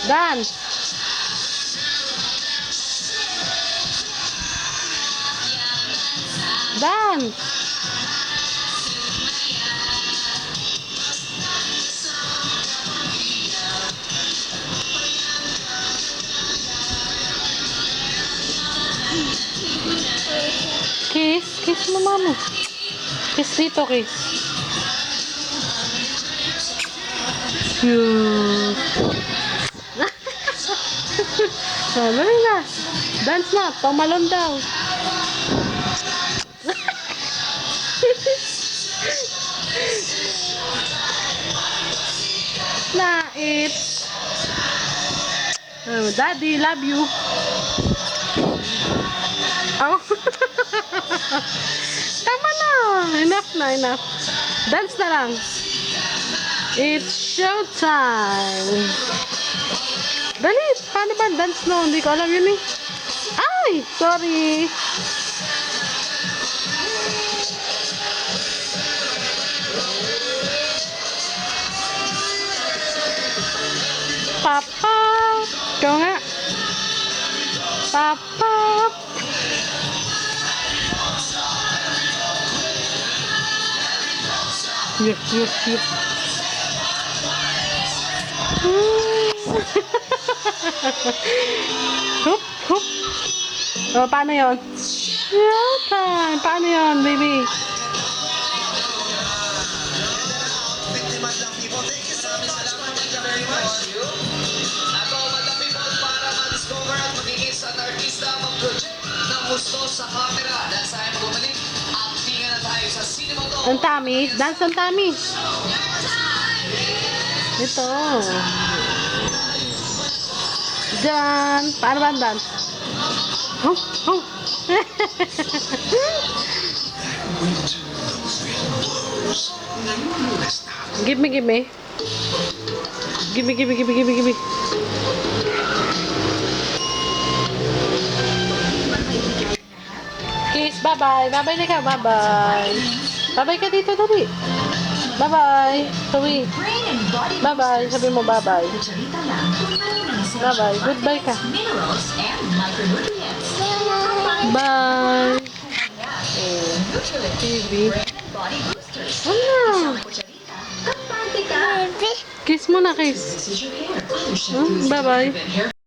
Dance. Dance. Kiss. Kiss mo, mama. Kiss dito, kiss. Cute. Dali na. Dance na. Pamalon daw. Nait. Oh, Daddy, love you. Oh. Tama na. Enough na, enough. Dance na lang. It's showtime. Dali, paano ba dance no? Hindi ko alam yun eh. Ay, sorry. Papa. Ikaw nga. Papa. Yup, yup, yup. Hup, hup. O, paano yun? Showtime. Paano yun, baby? Ang tamis. Dance ang tamis. Ito. Diyan. Paano ba ang dance? Oh, oh. Give me, give me. Give me, give me, give me, give me, give me. Kiss, bye-bye. Bye-bye na ka, bye-bye. Bye-bye ka dito, dali. Bye-bye. Sabi. Bye-bye. Sabi mo bye-bye. Bye-bye. Goodbye ka. Bye. TV. Ano? Kiss mo na, kiss. Bye-bye.